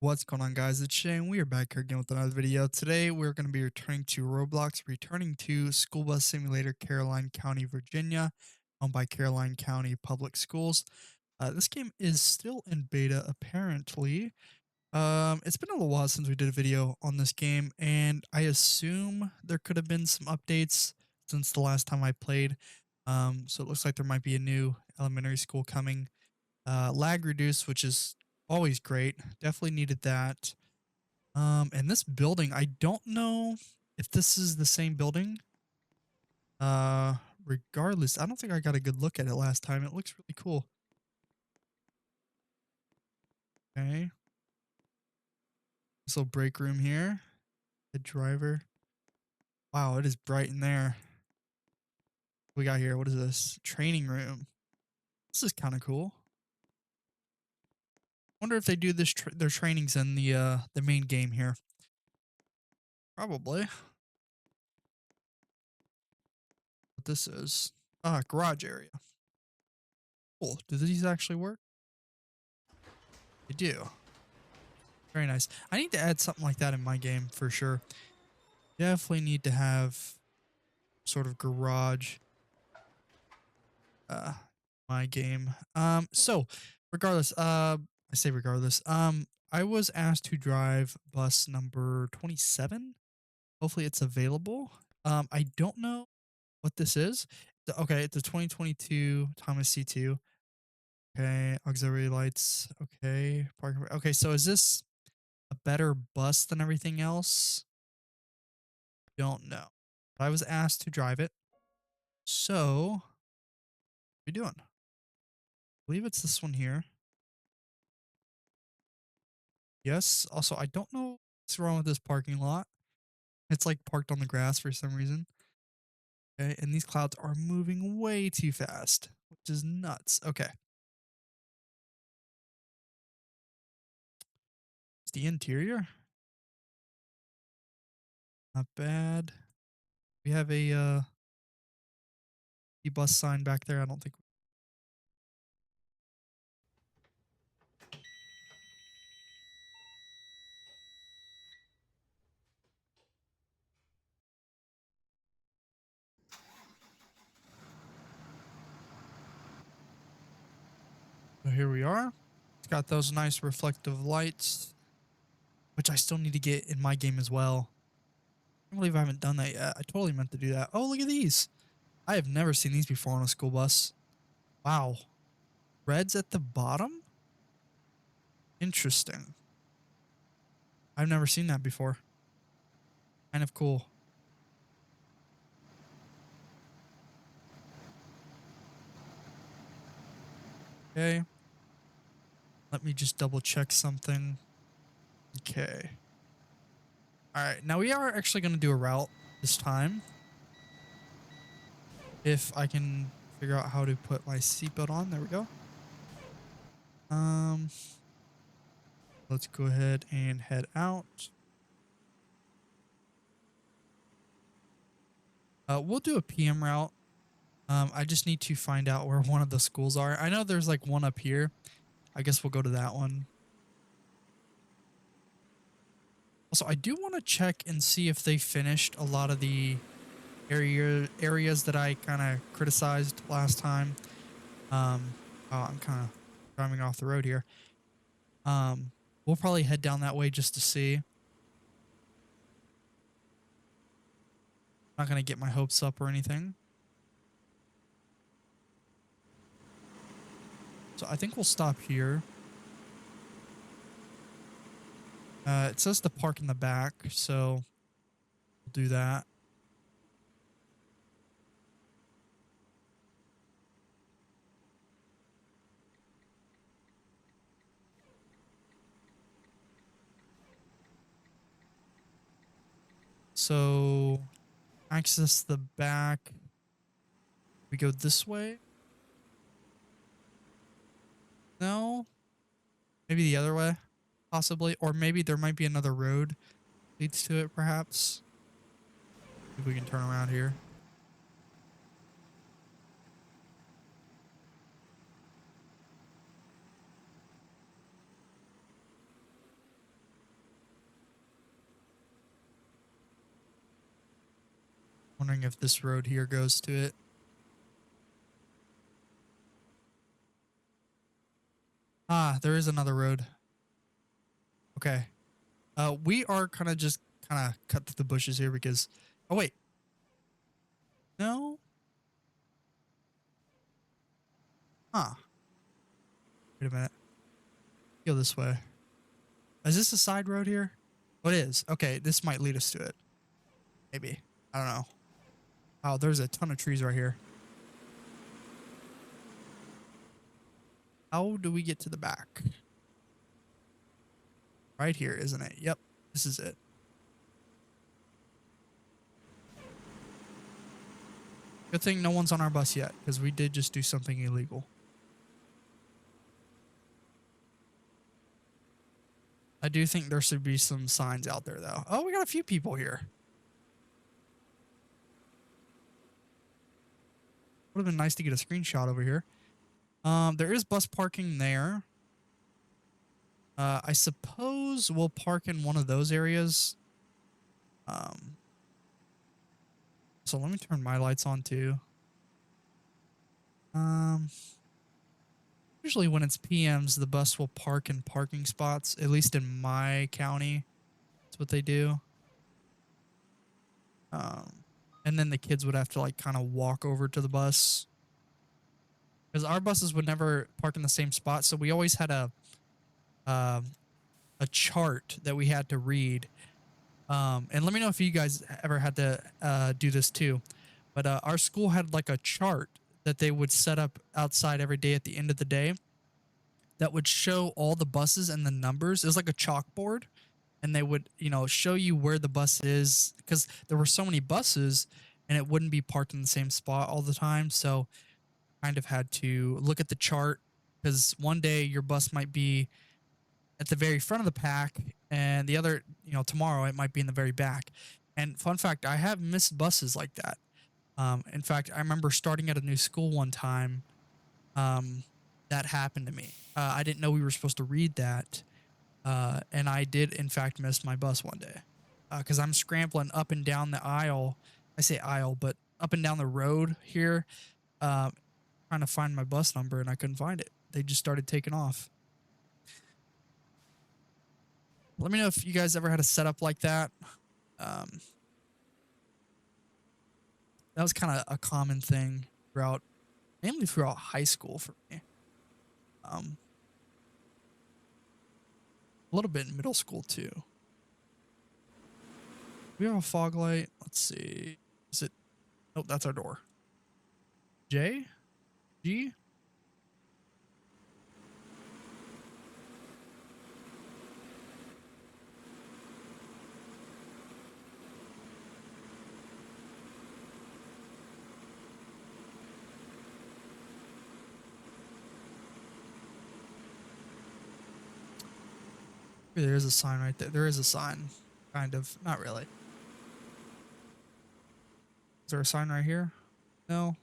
What's going on, guys? It's Shane. We are back here again with another video. Today we're going to be returning to Roblox, returning to School Bus Simulator Caroline County, Virginia, owned by Caroline County Public Schools. This game is still in beta, apparently. It's been a little while since we did a video on this game, and I assume there could have been some updates since the last time I played. So it looks like there might be a new elementary school coming. Lag reduced, which is always great. Definitely needed that. And this building, I don't know if this is the same building. Uh, Regardless, I don't think I got a good look at it last time. It looks really cool. Okay. This little break room here. The driver. Wow, it is bright in there. What we got here? What is this? Training room. This is kind of cool. Wonder if they do this their trainings in the main game here. Probably. What this is? Garage area. Cool. Do these actually work? They do. Very nice. I need to add something like that in my game for sure. Definitely need to have sort of garage uh my game. So regardless, I say regardless. I was asked to drive bus number 27. Hopefully it's available. I don't know what this is. Okay, it's a 2022 Thomas C2. Okay, auxiliary lights. Okay, parking. Okay, so is this a better bus than everything else? Don't know. But I was asked to drive it. So, what are we doing? I believe it's this one here. Yes. Also, I don't know what's wrong with this parking lot. It's like parked on the grass for some reason. Okay, and these clouds are moving way too fast, which is nuts. Okay. It's the interior. Not bad. We have a the bus sign back there. I don't think. So here we are. It's got those nice reflective lights, which I still need to get in my game as well. I can't believe I haven't done that yet. I totally meant to do that. Oh, look at these. I have never seen these before on a school bus. Wow. Reds at the bottom? Interesting. I've never seen that before. Kind of cool. Okay. Let me just double check something. Okay. All right. Now we are actually going to do a route this time. If I can figure out how to put my seatbelt on. There we go. Um, let's go ahead and head out. We'll do a PM route. I just need to find out where one of the schools are. I know there's like one up here. I guess we'll go to that one. Also, I do want to check and see if they finished a lot of the areas that I kind of criticized last time. Oh, I'm kind of driving off the road here. We'll probably head down that way just to see. Not gonna get my hopes up or anything. So I think we'll stop here. It says to park in the back, so we'll do that. So access the back. We go this way. No, maybe the other way, possibly, or maybe there might be another road leads to it, perhaps. If we can turn around here. Wondering if this road here goes to it. Ah, there is another road. Okay. We are kind of cut through the bushes here because, oh wait, no, huh? Wait a minute. Go this way. Is this a side road here? Oh, it is. Okay, this might lead us to it. Maybe. I don't know. Oh, there's a ton of trees right here. How do we get to the back? Right here, isn't it? Yep, this is it. Good thing no one's on our bus yet, because we did just do something illegal. I do think there should be some signs out there, though. Oh, we got a few people here. Would have been nice to get a screenshot over here. There is bus parking there. I suppose we'll park in one of those areas. So let me turn my lights on too. Usually when it's PMs, the bus will park in parking spots, at least in my county. That's what they do. And then the kids would have to like kind of walk over to the bus. Because our buses would never park in the same spot, so we always had a chart that we had to read. And let me know if you guys ever had to do this too. But our school had like a chart that they would set up outside every day at the end of the day that would show all the buses and the numbers. It was like a chalkboard, and they would, you know, show you where the bus is because there were so many buses and it wouldn't be parked in the same spot all the time. So kind of had to look at the chart because one day your bus might be at the very front of the pack and the other, you know, tomorrow it might be in the very back. And fun fact, I have missed buses like that. In fact, I remember starting at a new school one time. That happened to me. I didn't know we were supposed to read that. And I did in fact miss my bus one day. Cause I'm scrambling up and down the aisle. I say aisle, but up and down the road here, trying to find my bus number and I couldn't find it. They just started taking off. Let me know if you guys ever had a setup like that. That was kind of a common thing throughout, mainly throughout high school for me. A little bit in middle school too. We have a fog light. Let's see. Is it? Oh, that's our door. J? G? There is a sign right there. There is a sign. Kind of. Not really. Is there a sign right here? No.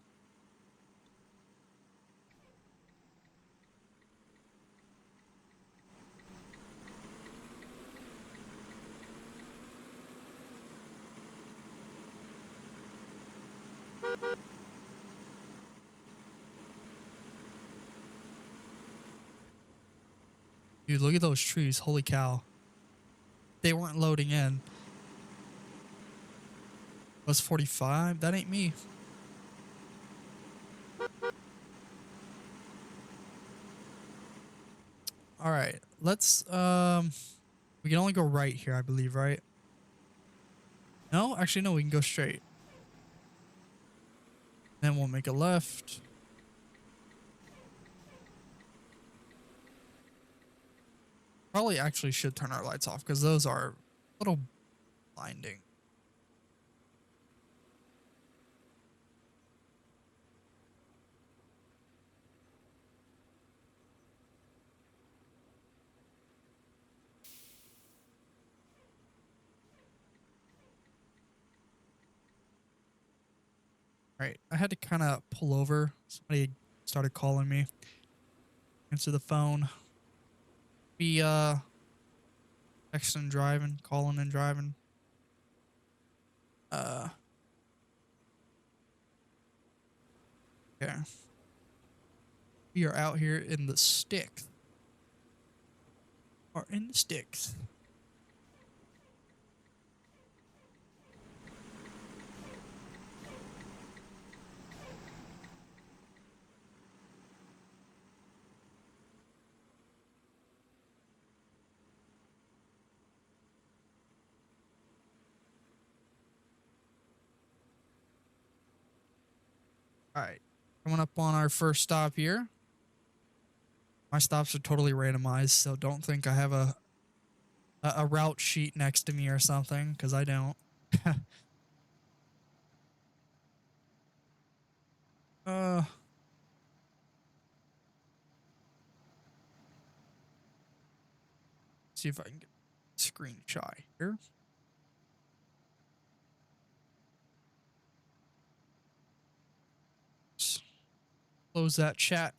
Dude, look at those trees. Holy cow. They weren't loading in. Was 45? That ain't me. All right. Let's we can only go right here, I believe, right? No, actually no, we can go straight. Then we'll make a left. Probably actually should turn our lights off because those are a little blinding. All right, I had to kind of pull over. Somebody started calling me. Answer the phone. Be texting and driving, calling and driving. Yeah. We are out here in the sticks. Are in the sticks. All right. Coming up on our first stop here. My stops are totally randomized, so don't think I have a route sheet next to me or something, because I don't. uh, see if I can get a screenshot here. Close that chat.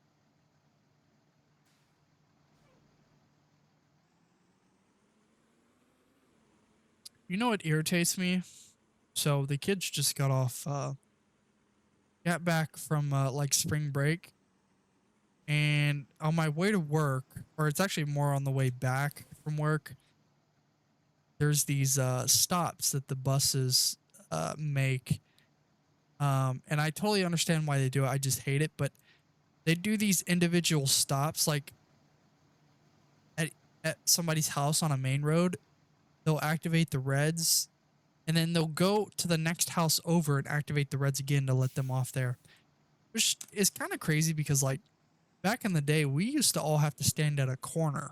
You know what irritates me? So the kids just got back from like spring break, and on my way to work, or it's actually more on the way back from work, there's these stops that the buses make. And I totally understand why they do it. I just hate it, but they do these individual stops like at at somebody's house on a main road. They'll activate the reds, and then they'll go to the next house over and activate the reds again to let them off there. Which is kind of crazy because like back in the day, we used to all have to stand at a corner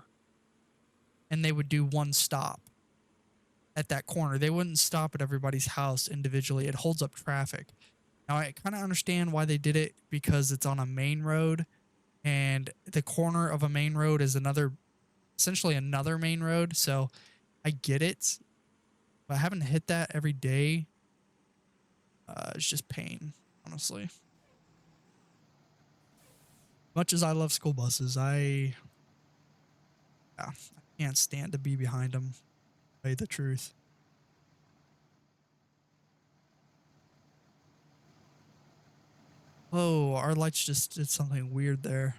and they would do one stop at that corner. They wouldn't stop at everybody's house individually. It holds up traffic. Now I kind of understand why they did it because it's on a main road, and the corner of a main road is essentially another main road. So I get it, but having to hit that every day, it's just pain, honestly. Much as I love school buses, I can't stand to be behind them. To tell you the truth. Oh, our lights just did something weird there.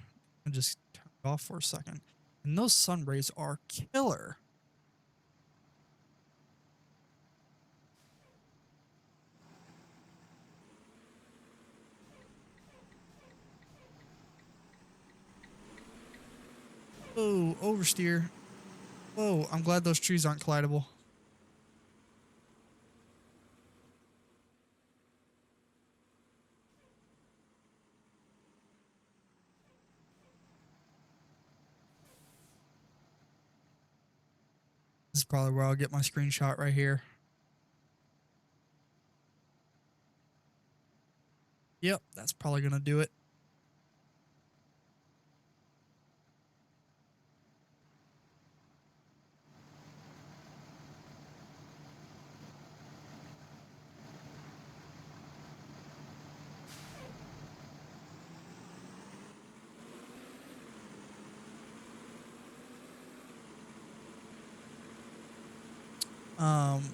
I just turned it off for a second. And those sun rays are killer. Oh, oversteer. Whoa, I'm glad those trees aren't collidable. This is probably where I'll get my screenshot right here. Yep, that's probably going to do it.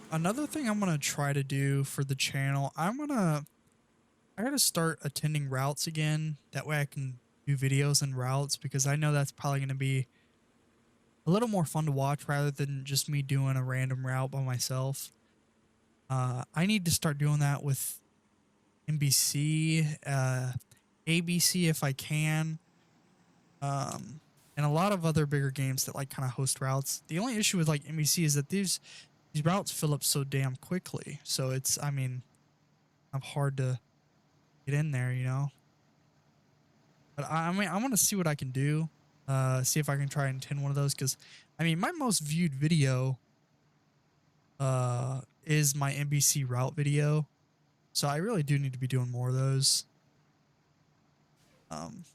Another thing I'm going to try to do for the channel, I got to start attending routes again. That way I can do videos and routes, because I know that's probably going to be a little more fun to watch rather than just me doing a random route by myself. I need to start doing that with NBC, ABC if I can, and a lot of other bigger games that like kind of host routes. The only issue with like NBC is that these routes fill up so damn quickly. So it's, I mean, I'm hard to get in there, you know. But I mean, I want to see what I can do. See if I can try and attend one of those, because I mean, my most viewed video is my NBC route video. So I really do need to be doing more of those. Um,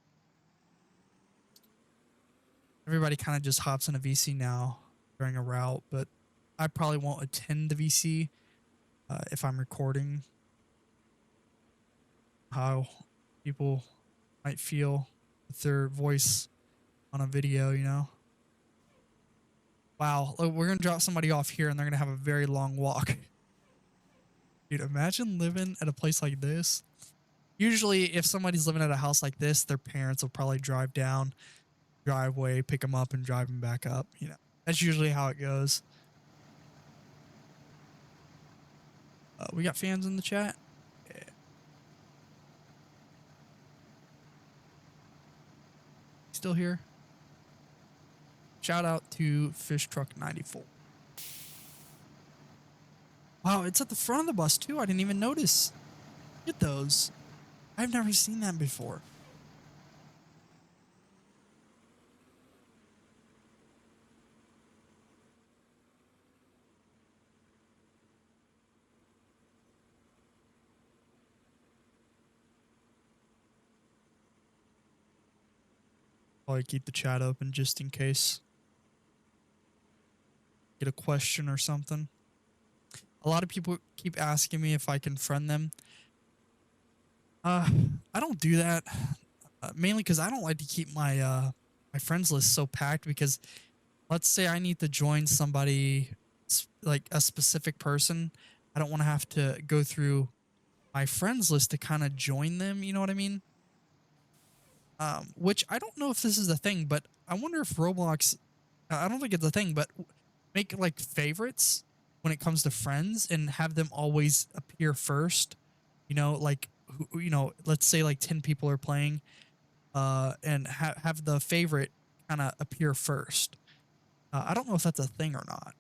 Everybody kind of just hops in a VC now during a route, but I probably won't attend the VC if I'm recording how people might feel with their voice on a video, you know? Wow, look, we're going to drop somebody off here and they're going to have a very long walk. Dude, imagine living at a place like this. Usually, if somebody's living at a house like this, their parents will probably drive down driveway, pick them up, and drive them back up. That's usually how it goes. We got fans in the chat. Yeah. Still here. Shout out to Fish Truck 94. Wow, it's at the front of the bus too. I didn't even notice. Look at those. I've never seen that before. Probably keep the chat open just in case. Get a question or something. A lot of people keep asking me if I can friend them. I don't do that. Mainly because I don't like to keep my friends list so packed, because let's say I need to join somebody, like a specific person. I don't want to have to go through my friends list to kind of join them. You know what I mean? Which I don't know if this is a thing, but I wonder if Roblox, I don't think it's a thing, but make like favorites when it comes to friends and have them always appear first. Like, let's say like 10 people are playing, and have the favorite kind of appear first. I don't know if that's a thing or not.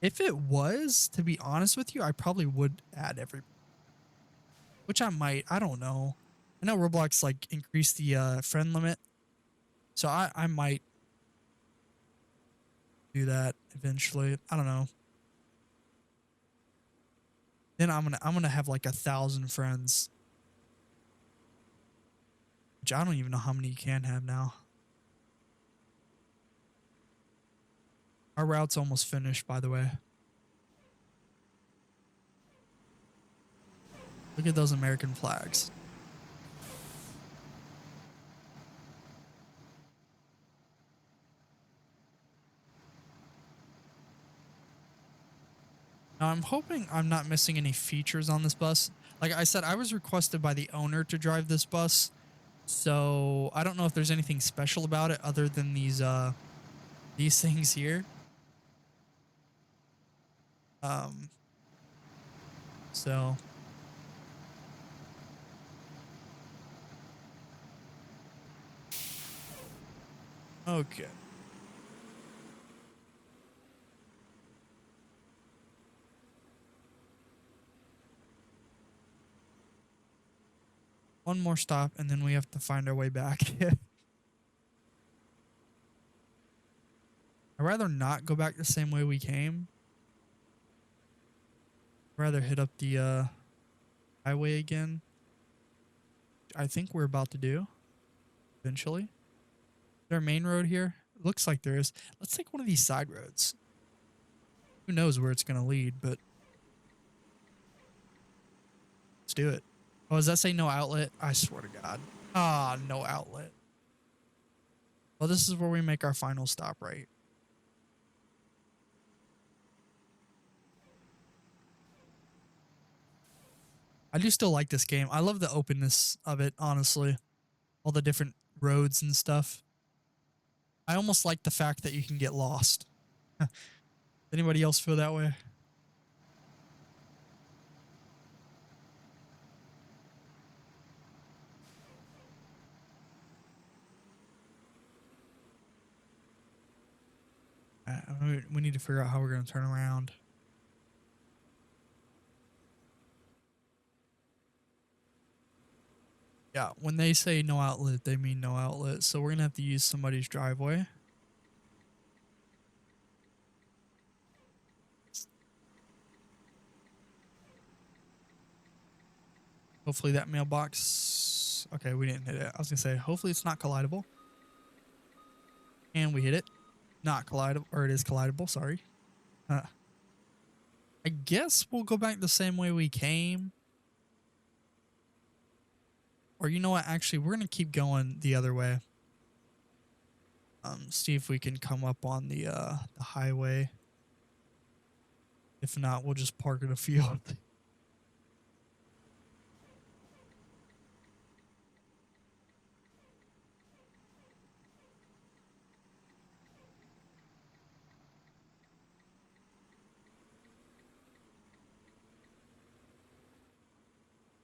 If it was, to be honest with you, I probably would add everybody, which I might. I don't know. I know Roblox like increased the friend limit, so I might do that eventually. I don't know. Then I'm gonna have like 1,000 friends, which I don't even know how many you can have now. Our route's almost finished, by the way. Look at those American flags. Now, I'm hoping I'm not missing any features on this bus. Like I said, I was requested by the owner to drive this bus, so I don't know if there's anything special about it other than these things here. Um, so okay. One more stop, and then we have to find our way back. I'd rather not go back the same way we came. I'd rather hit up the highway again. I think we're about to do eventually. Is there a main road here? Looks like there is. Let's take one of these side roads. Who knows where it's going to lead, but let's do it. Oh, does that say no outlet? I swear to God. Ah, no outlet. Well, this is where we make our final stop, right? I do still like this game. I love the openness of it, honestly. All the different roads and stuff. I almost like the fact that you can get lost. Anybody else feel that way? We need to figure out how we're going to turn around. Yeah, when they say no outlet, they mean no outlet. So we're going to have to use somebody's driveway. Hopefully that mailbox... Okay, we didn't hit it. I was going to say, hopefully it's not collidable. And we hit it. Not collidable, or it is collidable, sorry. I guess we'll go back the same way we came. Or you know what, actually, we're going to keep going the other way. See if we can come up on the highway. If not, we'll just park in a field.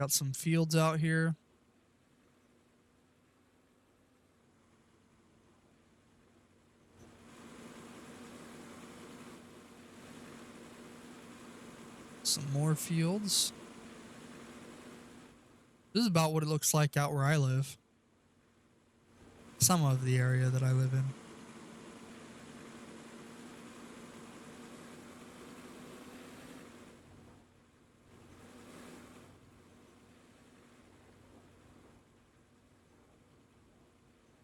Got some fields out here. Some more fields. This is about what it looks like out where I live. Some of the area that I live in.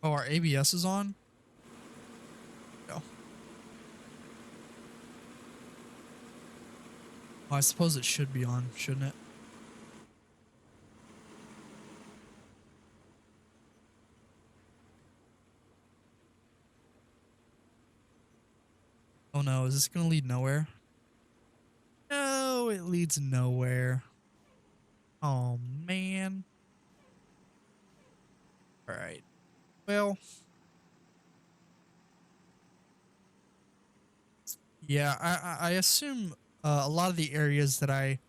Oh, our ABS is on? No. Well, I suppose it should be on, shouldn't it? Oh no, is this gonna lead nowhere? No, it leads nowhere. Oh man. Alright. Well. Yeah, I assume a lot of the areas that I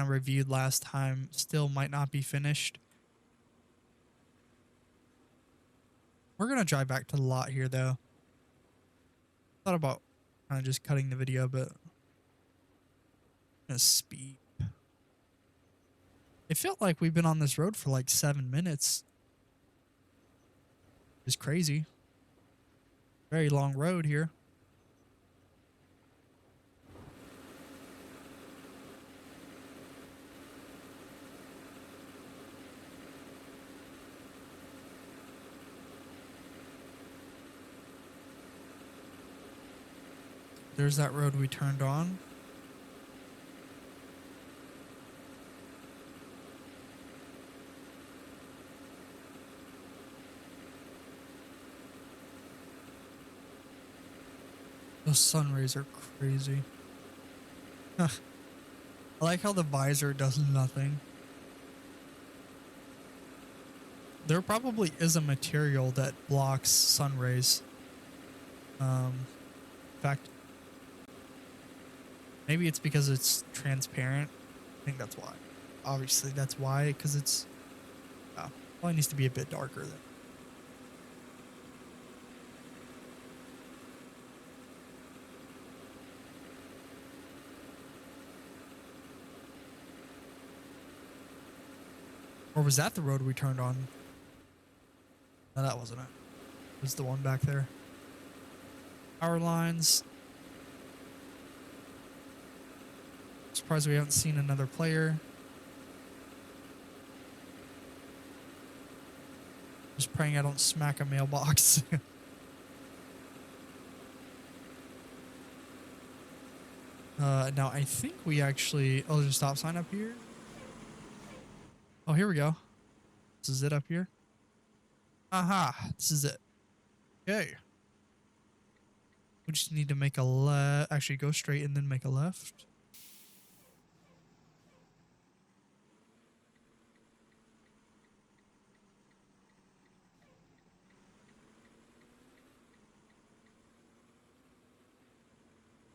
reviewed last time still might not be finished. We're gonna drive back to the lot here though. Thought about kind of just cutting the video, but I'm gonna speed. It felt like we've been on this road for like 7 minutes. It's crazy. Very long road here. There's that road we turned on. Those sun rays are crazy. I like how the visor does nothing. There probably is a material that blocks sun rays. In fact, maybe it's because it's transparent. I think that's why. Obviously, that's why, because it's probably needs to be a bit darker then. Or was that the road we turned on? No, that wasn't it. It was the one back there. Power lines. Surprised we haven't seen another player. Just praying I don't smack a mailbox. Now I think we actually... Oh, there's a stop sign up here. Oh, here we go. This is it up here. Aha, this is it. Okay. We just need to make a left. Actually, go straight and then make a left.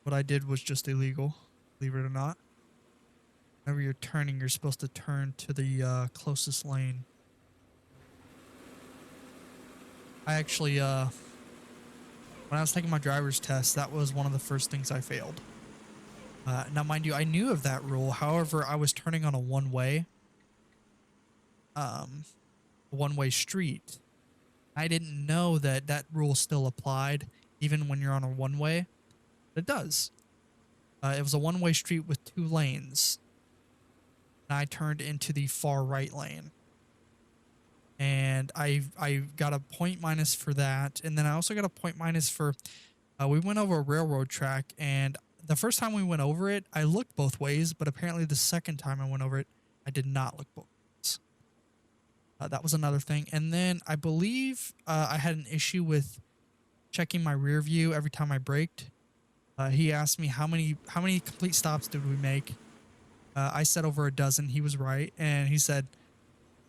What I did was just illegal, believe it or not. Whenever you're turning, you're supposed to turn to the closest lane. I actually, when I was taking my driver's test, that was one of the first things I failed. Now, mind you, I knew of that rule. However, I was turning on a one-way street. I didn't know that that rule still applied, even when you're on a one-way. It does. It was a one-way street with 2 lanes. And I turned into the far right lane. And I got a point minus for that. And then I also got a point minus for, we went over a railroad track, and the first time we went over it, I looked both ways, but apparently the second time I went over it, I did not look both ways. That was another thing. And then I believe I had an issue with checking my rear view every time I braked. He asked me how many complete stops did we make. I said over a dozen. He was right. And he said,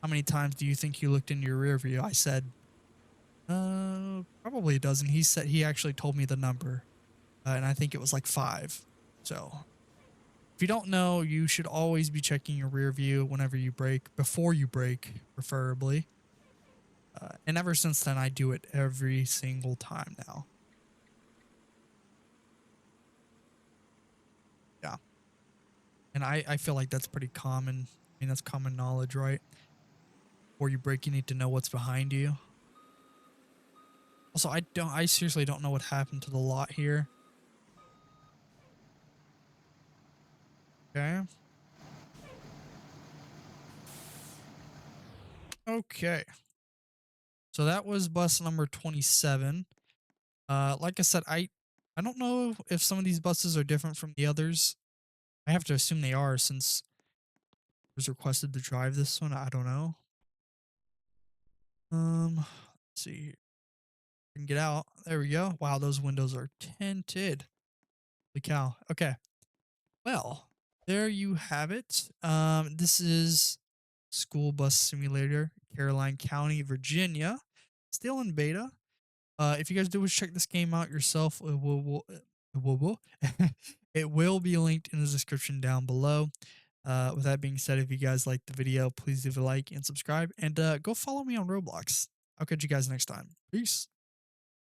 how many times do you think you looked in your rear view? I said, probably a dozen. He actually told me the number. And I think it was like 5. So If you don't know, you should always be checking your rear view whenever you brake, before you brake, preferably. And ever since then, I do it every single time now. Yeah. And I feel like that's pretty common. I mean, that's common knowledge, right? Before you brake, you need to know what's behind you. Also, I seriously don't know what happened to the lot here. Okay. Okay. So that was bus number 27. Like I said, I don't know if some of these buses are different from the others. I have to assume they are since I was requested to drive this one. I don't know. Let's see here. I can get out. There we go. Wow, those windows are tinted. Holy cow. Okay. Well, there you have it. This is School Bus Simulator, Caroline County, Virginia. Still in beta. If you guys do wish to check this game out yourself, it will be linked in the description down below. With that being said, if you guys liked the video, please leave a like and subscribe, and go follow me on Roblox. I'll catch you guys next time. Peace.